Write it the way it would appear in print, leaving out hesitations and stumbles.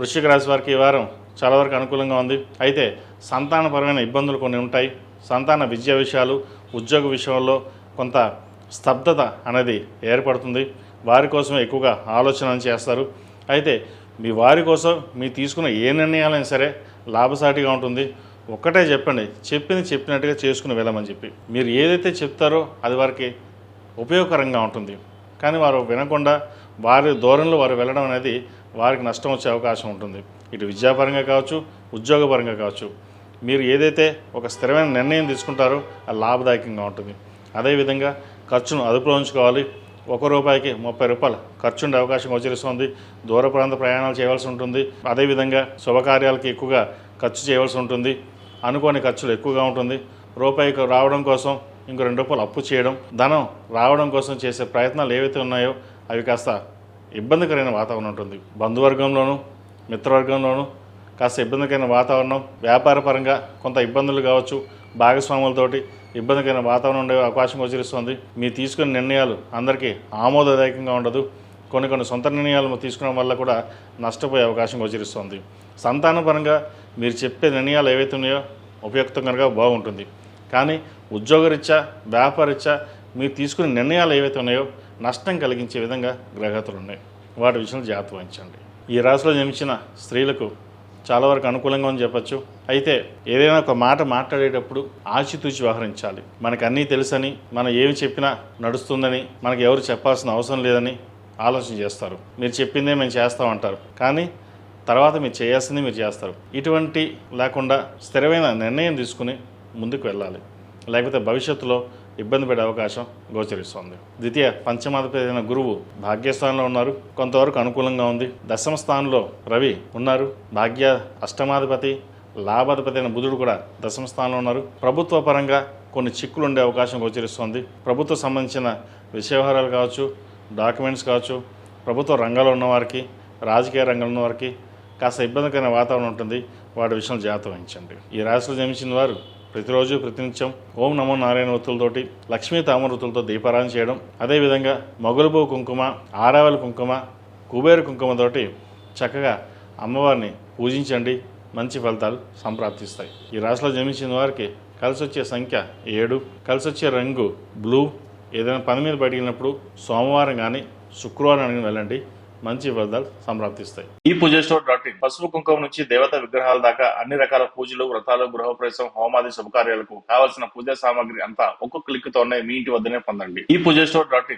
వృశ్చిక రాశి వారికి ఈ వారం చాలా వరకు అనుకూలంగా ఉంది. అయితే సంతానపరమైన ఇబ్బందులు కొన్ని ఉంటాయి. సంతాన విద్యా విషయాలు, ఉద్యోగ విషయంలో కొంత స్తబ్దత అనేది ఏర్పడుతుంది. వారి కోసం ఎక్కువగా ఆలోచన చేస్తారు. అయితే మీ వారి కోసం మీ తీసుకున్న ఏ నిర్ణయాలైనా సరే లాభసాటిగా ఉంటుంది. ఒక్కటే చెప్పండి, చెప్పింది చెప్పినట్టుగా చేసుకుని వెళ్ళమని చెప్పి. మీరు ఏదైతే చెప్తారో అది వారికి ఉపయోగకరంగా ఉంటుంది. కానీ వారు వినకుండా వారి ధోరణిలో వారు వెళ్ళడం అనేది వారికి నష్టం వచ్చే అవకాశం ఉంటుంది. ఇటు విద్యాపరంగా కావచ్చు, ఉద్యోగపరంగా కావచ్చు. మీరు ఏదైతే ఒక స్థిరమైన నిర్ణయం తీసుకుంటారో అది లాభదాయకంగా ఉంటుంది. అదేవిధంగా ఖర్చును అదుపులో ఉంచుకోవాలి. ₹1కి ₹30 ఖర్చు ఉండే అవకాశం గోచరిస్తుంది. దూర ప్రాంత ప్రయాణాలు చేయవలసి ఉంటుంది. అదేవిధంగా శుభకార్యాలకి ఎక్కువగా ఖర్చు చేయవలసి ఉంటుంది. అనుకోని ఖర్చులు ఎక్కువగా ఉంటుంది. రూపాయికి రావడం కోసం ఇంకో ₹2 అప్పు చేయడం, ధనం రావడం కోసం చేసే ప్రయత్నాలు ఏవైతే ఉన్నాయో అవి కాస్త ఇబ్బందికరమైన వాతావరణం ఉంటుంది. బంధువర్గంలోనూ మిత్రవర్గంలోనూ కాస్త ఇబ్బందికరమైన వాతావరణం, వ్యాపారపరంగా కొంత ఇబ్బందులు కావచ్చు, భాగస్వాములతోటి ఇబ్బందికరమైన వాతావరణం ఉండే అవకాశం గోచరిస్తుంది. మీరు తీసుకునే నిర్ణయాలు అందరికీ ఆమోదదాయకంగా ఉండదు. కొన్ని సొంత నిర్ణయాలు తీసుకోవడం వల్ల కూడా నష్టపోయే అవకాశం గోచరిస్తుంది. సంతానపరంగా మీరు చెప్పే నిర్ణయాలు ఏవైతే ఉన్నాయో ఉపయుక్తంగా బాగుంటుంది. కానీ ఉద్యోగరీత్యా, వ్యాపారరీత్యా మీరు తీసుకునే నిర్ణయాలు ఏవైతే ఉన్నాయో నష్టం కలిగించే విధంగా గ్రహగతులు ఉన్నాయి. వాటి విషయంలో జాగ్రత్త వహించండి. ఈ రాశిలో జన్మించిన స్త్రీలకు చాలా వరకు అనుకూలంగా అని చెప్పచ్చు. అయితే ఏదైనా ఒక మాట మాట్లాడేటప్పుడు ఆచితూచి వ్యవహరించాలి. మనకు అన్నీ తెలుసని, మనం ఏమి చెప్పినా నడుస్తుందని, మనకు ఎవరు చెప్పాల్సిన అవసరం లేదని ఆలోచన చేస్తారు. మీరు చెప్పిందే మేము చేస్తామంటారు, కానీ తర్వాత మీరు చేయాల్సింది మీరు చేస్తారు. ఇటువంటి లేకుండా స్థిరమైన నిర్ణయం తీసుకుని ముందుకు వెళ్ళాలి. లేకపోతే భవిష్యత్తులో ఇబ్బంది పడే అవకాశం గోచరిస్తుంది. ద్వితీయ పంచమాధిపతి అయిన గురువు భాగ్యస్థానంలో ఉన్నారు. కొంతవరకు అనుకూలంగా ఉంది. దశమ స్థానంలో రవి ఉన్నారు. భాగ్య అష్టమాధిపతి, లాభాధిపతి అయిన బుధుడు కూడా దశమ స్థానంలో ఉన్నారు. ప్రభుత్వ పరంగా కొన్ని చిక్కులు ఉండే అవకాశం గోచరిస్తుంది. ప్రభుత్వం సంబంధించిన విషయ వ్యవహారాలు కావచ్చు, డాక్యుమెంట్స్ కావచ్చు, ప్రభుత్వ రంగంలో ఉన్నవారికి, రాజకీయ రంగంలో ఉన్నవారికి కాస్త ఇబ్బందికరమైన వాతావరణం ఉంటుంది. వాటి విషయంలో జాగ్రత్త వహించండి. ఈ రాశిలో జన్మించిన వారు ప్రతిరోజు ప్రతినిత్యం ఓం నమో నారాయణ వృత్తులతోటి, లక్ష్మీ తామర వృత్తులతో దీపారాధన చేయడం, అదేవిధంగా మొగలుబో కుంకుమ, ఆరావళి కుంకుమ, కుబేరు కుంకుమతోటి చక్కగా అమ్మవారిని పూజించండి. మంచి ఫలితాలు సంప్రాప్తిస్తాయి. ఈ రాశిలో జన్మించిన వారికి కలిసి వచ్చే సంఖ్య 7, కలిసి వచ్చే రంగు బ్లూ. ఏదైనా పని మీద బయటికి వెళ్ళినప్పుడు సోమవారం కానీ శుక్రవారం కానీ వెళ్ళండి. మంచి ఫలితాలు సంప్రాప్తిస్తాయి. ఈ పూజస్టోర్.in పసుపు కుంకుమ నుంచి దేవత విగ్రహాల దాకా అన్ని రకాల పూజలు, వ్రతాలు, గృహప్రవేశం, హోమాది శుభకార్యాలకు కావలసిన పూజా సామాగ్రి అంతా ఒక్కొక్క క్లిక్ తోనే మీ ఇంటి వద్దనే పొందండి. ఈ పూజస్టోర్.in